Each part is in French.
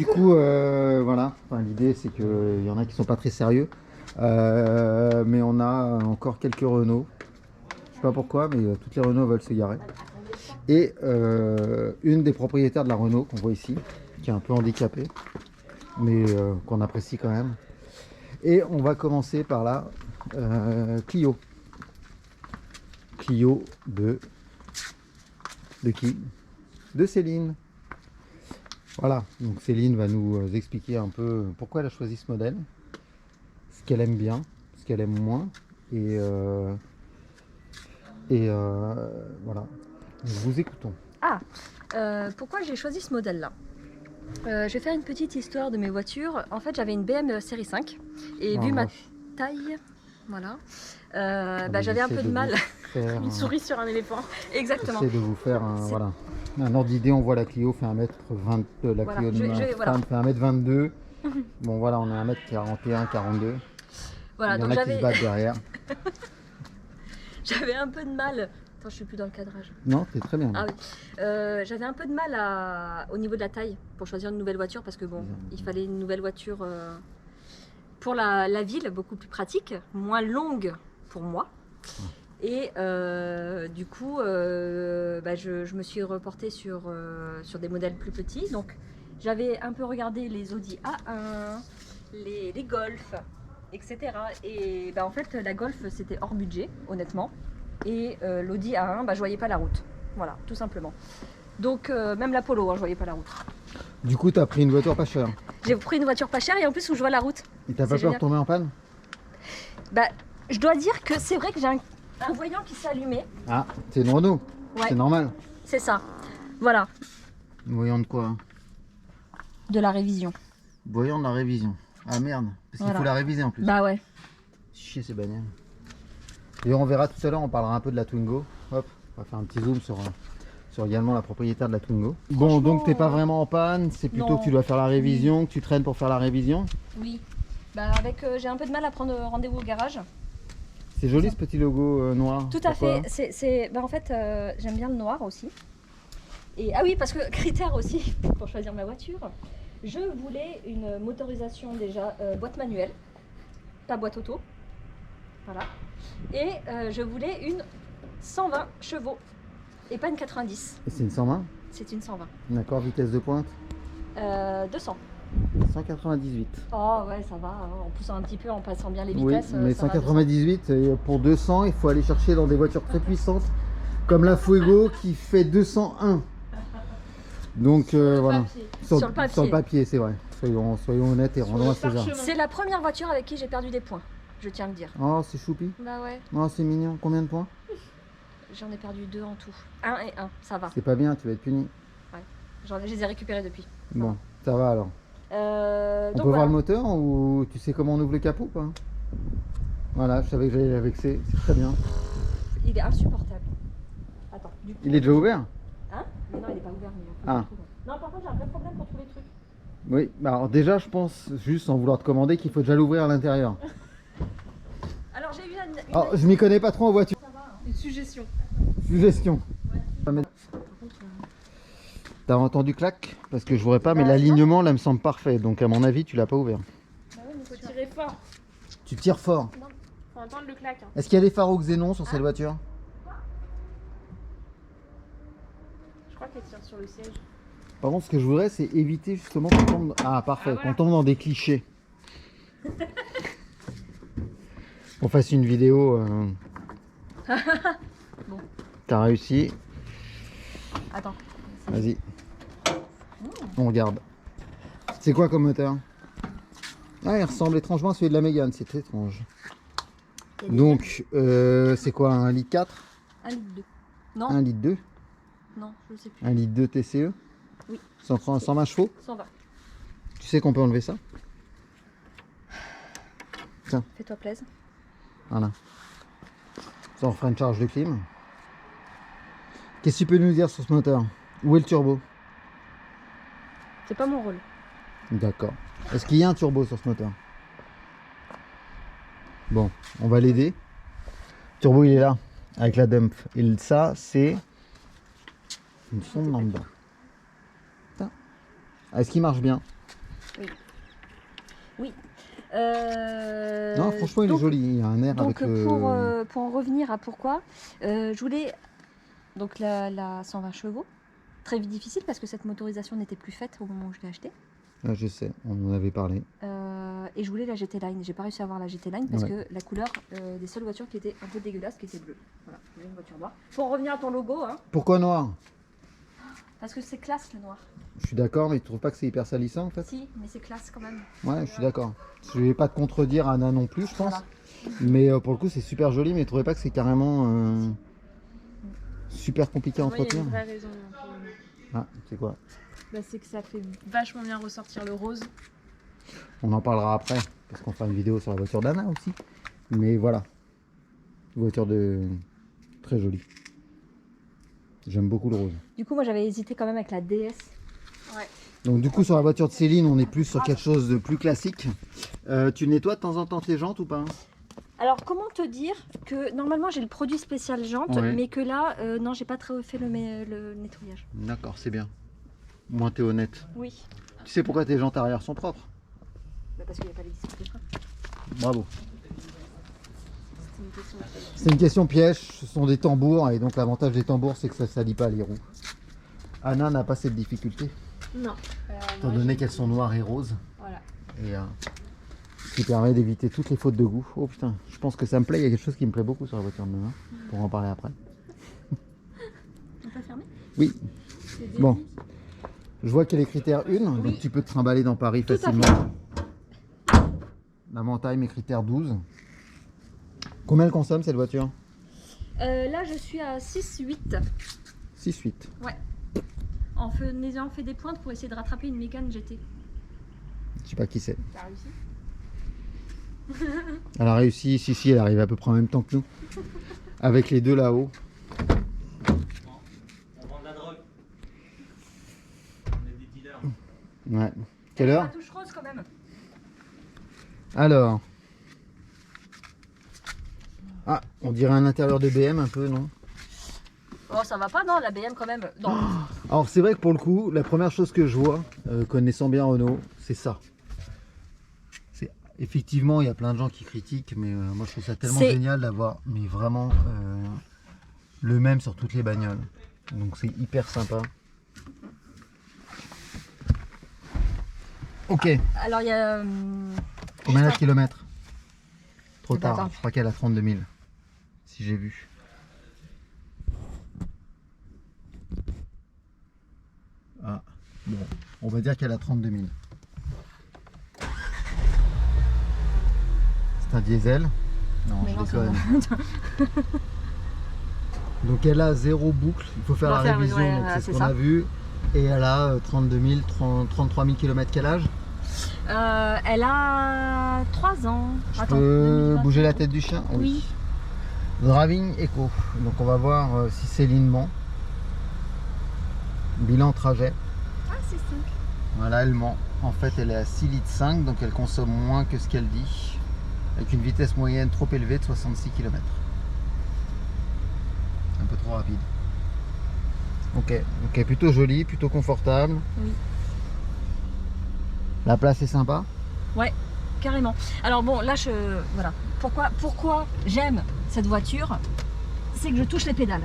du coup, voilà. Enfin, l'idée, c'est qu'il y en a qui sont pas très sérieux. Mais on a encore quelques Renault. Je sais pas pourquoi, mais toutes les Renault veulent se garer. Et une des propriétaires de la Renault qu'on voit ici, qui est un peu handicapée, mais qu'on apprécie quand même. Et on va commencer par la Clio. Clio de qui? De Céline. Voilà, donc Céline va nous expliquer un peu pourquoi elle a choisi ce modèle, ce qu'elle aime bien, ce qu'elle aime moins, et voilà, nous vous écoutons. Pourquoi j'ai choisi ce modèle-là? Je vais faire une petite histoire de mes voitures. En fait, j'avais une BM série 5 et vu ma taille, voilà, j'avais un peu de mal. Une souris sur un éléphant. Exactement. J'essaie de vous faire voilà, un ordre d'idée. On voit la Clio fait 1m20, la Voilà, Clio de ma femme fait 1m22. Bon voilà, on est à 1m41, 42. Voilà, il y en donc a qui se battent derrière. J'avais un peu de mal. Attends, je suis plus dans le cadrage. Non, c'est très bien. Ah oui. J'avais un peu de mal au niveau de la taille pour choisir une nouvelle voiture parce que bon, il fallait une nouvelle voiture pour la ville, beaucoup plus pratique, moins longue pour moi. Et du coup, je me suis reportée sur des modèles plus petits. Donc, j'avais un peu regardé les Audi A1, les Golf, etc. Et en fait, la Golf, c'était hors budget, honnêtement. Et l'Audi A1, je voyais pas la route. Voilà, tout simplement. Donc, même la Polo, je voyais pas la route. Du coup, tu as pris une voiture pas chère. J'ai pris une voiture pas chère et en plus où je vois la route. Et t'as pas peur de tomber en panne? Je dois dire que c'est vrai que j'ai un voyant qui s'est allumé. Ah, c'est une Renault. Ouais. C'est normal. C'est ça. Voilà. Voyant de quoi? De la révision. Voyant de la révision. Ah merde, parce qu'il faut la réviser en plus. Bah ouais. Chier ces bagnoles. Et on verra tout à l'heure, on parlera un peu de la Twingo. Hop, on va faire un petit zoom sur également la propriétaire de la Twingo. Bon, donc t'es pas vraiment en panne, c'est plutôt que tu dois faire la révision, que tu traînes pour faire la révision. Oui. J'ai un peu de mal à prendre rendez-vous au garage. C'est joli ce petit logo noir. Tout à fait. En fait, j'aime bien le noir aussi. Et ah oui, parce que critère aussi pour choisir ma voiture, je voulais une motorisation déjà boîte manuelle, pas boîte auto. Voilà. Et je voulais une 120 chevaux et pas une 90. Et c'est une 120? C'est une 120. D'accord, vitesse de pointe 200. 198. Oh ouais, ça va, hein, en poussant un petit peu, en passant bien les Oui, vitesses. mais ça va, 198, et pour 200, il faut aller chercher dans des voitures très puissantes, comme la Fuego qui fait 201. Donc voilà. Sur le papier, c'est vrai. Soyons honnêtes et rendons à César. C'est la première voiture avec qui j'ai perdu des points, je tiens à le dire. Oh, c'est choupi. Bah ouais. Oh, c'est mignon. Combien de points? J'en ai perdu 2 en tout. 1 et 1, ça va. C'est pas bien, tu vas être puni. Ouais. Je les ai récupérés depuis. Bon, ça va alors. On peut voir le moteur ou tu sais comment on ouvre le capot ou pas? Voilà, je savais que j'allais la vexer, c'est très bien. Il est insupportable. Attends, du coup, il est déjà ouvert? Hein? Mais non, il est pas ouvert. Ah. Non, par contre, j'ai un vrai problème pour trouver les trucs. Oui, alors déjà, je pense, juste sans vouloir te commander, qu'il faut déjà l'ouvrir à l'intérieur. Alors, j'ai eu une... Alors, je m'y connais pas trop en voiture. Ça va, hein. Une suggestion. Suggestion. Ouais. T'as entendu clac? Parce que je voudrais pas, mais l'alignement là me semble parfait. Donc à mon avis, tu l'as pas ouvert. Bah ouais, mais faut tirer fort. Tu tires fort. Non, faut entendre le clac. Hein. Est-ce qu'il y a des phares au xénon sur cette voiture? Je crois qu'elle tire sur le siège. Par contre, ce que je voudrais, c'est éviter justement qu'on tombe... Ah, parfait, qu'on tombe dans des clichés. On fasse une vidéo. Bon. T'as réussi. Attends. Vas-y. On regarde. C'est quoi comme moteur? Ah, il ressemble étrangement à celui de la Mégane, c'est très étrange. Donc, c'est quoi, 1 litre 4? 1 litre 2. Non. 1 litre 2? Non, je sais plus. 1 litre 2 TCE? Oui. 120 chevaux? 120. Tu sais qu'on peut enlever ça? Tiens. Fais-toi plaisir. Voilà. Ça, on fera une charge de clim. Qu'est-ce que tu peux nous dire sur ce moteur? Où est le turbo? C'est pas mon rôle. D'accord. Est-ce qu'il y a un turbo sur ce moteur? Bon, on va l'aider. Le turbo, il est là, avec la dump. Et ça, c'est une sonde lambda. Est-ce qu'il marche bien? Non, franchement, il est donc- joli. Il y a un air Donc avec le... pour en revenir à pourquoi, je voulais donc la 120 chevaux. Très difficile parce que cette motorisation n'était plus faite au moment où je l'ai achetée. Ah, je sais, on en avait parlé. Et je voulais la GT Line. J'ai pas réussi à avoir la GT Line parce Ouais. que la couleur des seules voitures qui était un peu dégueulasse, qui était bleue. Voilà, je voulais une voiture noire. Pour en revenir à ton logo, hein, Pourquoi noir? parce que c'est classe le noir. Je suis d'accord, mais tu trouves pas que c'est hyper salissant en fait? Si, mais c'est classe quand même. Ouais, je suis d'accord. Je vais pas te contredire Anna non plus, je pense. Voilà. Mais pour le coup, c'est super joli, mais tu trouvez pas que c'est carrément super compliqué à Moi, il y a entretenir? une vraie raison. Ah, c'est quoi? Bah, c'est que ça fait vachement bien ressortir le rose. On en parlera après, parce qu'on fera une vidéo sur la voiture d'Anna aussi. Mais voilà. Voiture de... très jolie. J'aime beaucoup le rose. Du coup, moi j'avais hésité quand même avec la DS. Ouais. Donc du coup, sur la voiture de Céline, on est plus sur quelque chose de plus classique. Tu nettoies de temps en temps tes jantes ou pas? Alors, comment te dire que normalement j'ai le produit spécial jante, Ouais. mais que là, non, j'ai pas très fait le nettoyage. D'accord, c'est bien. Moins t'es honnête. Oui. Tu sais pourquoi tes jantes arrière sont propres? Bah, parce qu'il n'y a pas l'existence des freins. Bravo. C'était une question. C'est une question piège, ce sont des tambours et donc l'avantage des tambours c'est que ça ne salit pas les roues. Anna n'a pas cette difficulté, Non. étant donné qu'elles sont noires et roses. Voilà. Et ce qui permet d'éviter toutes les fautes de goût. Oh putain, je pense que ça me plaît, il y a quelque chose qui me plaît beaucoup sur la voiture de Nana. Pour en parler après. On peut fermer? Oui, C'est des bon. Je vois qu'il y a les critères 1, donc tu peux te trimballer dans Paris Tout à facilement. La montagne, critères 12. Combien elle consomme cette voiture? Là, je suis à 6,8. 6,8. En faisant fait des pointes pour essayer de rattraper une Mégane GT. Je sais pas qui c'est. T'as réussi? Elle a réussi, si, elle arrive à peu près en même temps que nous. Avec les deux là-haut. On vend de la drogue. On est des dealers. Ouais. Quelle heure? La touche rose quand même. Alors. Ah, on dirait un intérieur de BM un peu, non? Oh, ça va pas, non, la BM quand même. Non. Alors c'est vrai que pour le coup, la première chose que je vois, connaissant bien Renault, c'est ça. Effectivement, il y a plein de gens qui critiquent, mais moi je trouve ça tellement C'est- génial d'avoir mais vraiment le même sur toutes les bagnoles. Donc c'est hyper sympa. Ok, Alors, il y a. combien de juste un- kilomètres? Trop Attends, tard, attends. je crois qu'elle a 32 000, si j'ai vu. Ah, bon, on va dire qu'elle a 32 000. C'est un diesel? Non, Mais je non, déconne. c'est Donc elle a 0 boucle, il faut faire On la va faire, révision, ouais, donc voilà, c'est ce c'est qu'on ça. a vu. Et elle a 32 000, 33 000 km, quel âge? Elle a 3 ans. Je Attends, peux 2020. bouger la tête du chien? Oui. Driving Eco, donc on va voir si Céline ment. Bilan trajet, Ah, c'est 5. voilà elle ment. En fait elle est à 6,5 litres, donc elle consomme moins que ce qu'elle dit. Avec une vitesse moyenne trop élevée de 66 km. Un peu trop rapide. Ok, plutôt joli, plutôt confortable. Oui. La place est sympa. Carrément. Alors bon, là, voilà. Pourquoi j'aime cette voiture? C'est que je touche les pédales.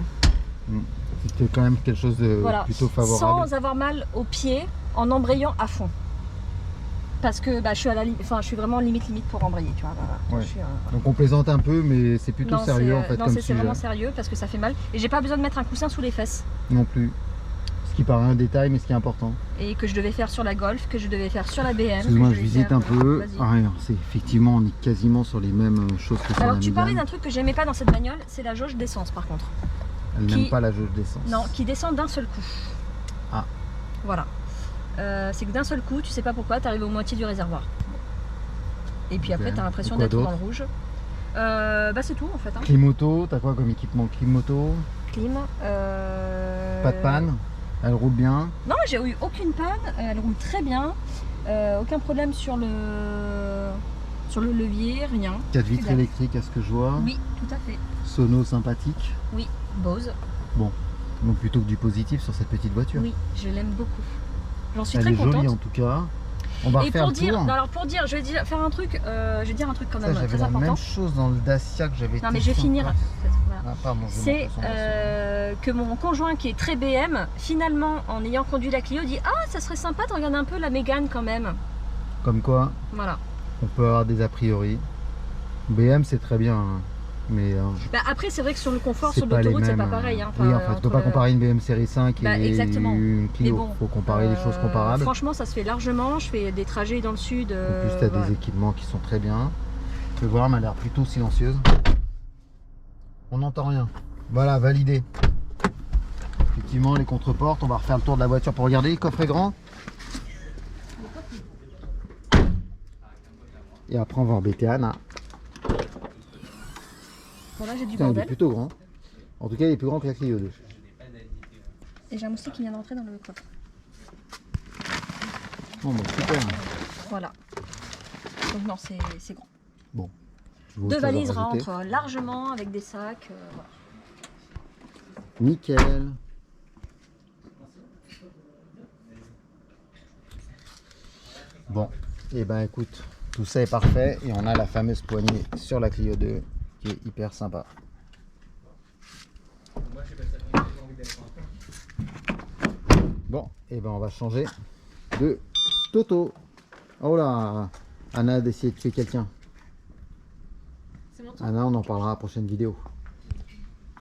C'était quand même quelque chose de Voilà. plutôt favorable. Sans avoir mal aux pieds en embrayant à fond. Parce que bah, je suis vraiment limite pour embrayer, tu vois. Voilà. Ouais. Je suis, voilà. Donc on plaisante un peu, mais c'est plutôt Non, sérieux en c'est- fait non, comme c'est sujet. vraiment sérieux parce que ça fait mal. Et j'ai pas besoin de mettre un coussin sous les fesses. Non plus. Ce qui paraît un détail, mais ce qui est important. Et que je devais faire sur la Golf, que je devais faire sur la BM. Excuse-moi, que je devais visite faire, un peu. vas-y. Ah, alors, c'est effectivement, on est quasiment sur les mêmes choses que sur Alors la tu parlais Mégane. d'un truc que j'aimais pas dans cette bagnole, c'est la jauge d'essence par contre. Elle qui- n'aime pas la jauge d'essence. Non, qui descend d'un seul coup. Ah. Voilà. C'est que d'un seul coup, tu sais pas pourquoi, tu arrives aux moitiés du réservoir. Et puis après, Ok. tu as l'impression Et quoi d'être dans d'autre le rouge. Bah c'est tout en fait. Hein. Clim auto, t'as quoi comme équipement? Clim auto, Clim. pas de panne, elle roule bien. Non, j'ai eu aucune panne. Elle roule très bien. Aucun problème sur le levier, rien. 4 vitres Super. électriques à ce que je vois. Oui, tout à fait. Sono sympathique. Oui, Bose. Donc plutôt que du positif sur cette petite voiture. Oui, je l'aime beaucoup. J'en suis Elle très est jolie contente. en tout cas. On va Et refaire pour le dire, tour. non, alors pour dire, je vais dire, faire un truc, je vais dire un truc quand Ça, même j'avais très la important. même chose dans le Dacia que j'avais Non mais je vais testé en finir. classe. Voilà. Ah, pardon, je vais C'est montrer son Dacia. que mon conjoint qui est très BM, finalement en ayant conduit la Clio, dit ah ça serait sympa de regarder un peu la Mégane quand même. Comme quoi, Voilà. on peut avoir des a priori. BM, c'est très bien, hein, mais Bah, après c'est vrai que sur le confort, c'est sur pas les l'autoroute c'est mêmes. pas pareil. Hein. Oui, en Enfin, fait, tu peux entre pas le- comparer une BM série 5 Bah, et exactement. une Mais Clio. bon, Faut comparer des choses comparables. Franchement ça se fait largement, je fais des trajets dans le sud. En plus, tu as voilà. des équipements qui sont très bien. Tu peux voir, elle m'a l'air plutôt silencieuse. On n'entend rien. Voilà, validé. Effectivement, les contreportes, on va refaire le tour de la voiture pour regarder. Le coffre est grand. Et après, on va embêter Anna. Bon là j'ai du Putain, il est bordel. plutôt grand. En tout cas, il est plus grand que la Clio 2. Et j'ai un moustique qui vient de rentrer dans le coffre. Bon, bah, super. Voilà. Donc non, c'est grand. Bon. Je vois Deux autre chose à valises rajouter. rentrent largement avec des sacs. Voilà. Nickel. Bon, et ben écoute, tout ça est parfait et on a la fameuse poignée sur la Clio 2 qui est hyper sympa. Moi, je sais pas si ça fait envie d'aller voir un peu. Bon, et ben on va changer de Toto. Oh là, Anna a décidé de tuer quelqu'un. C'est mon tour. Anna, on en parlera à la prochaine vidéo.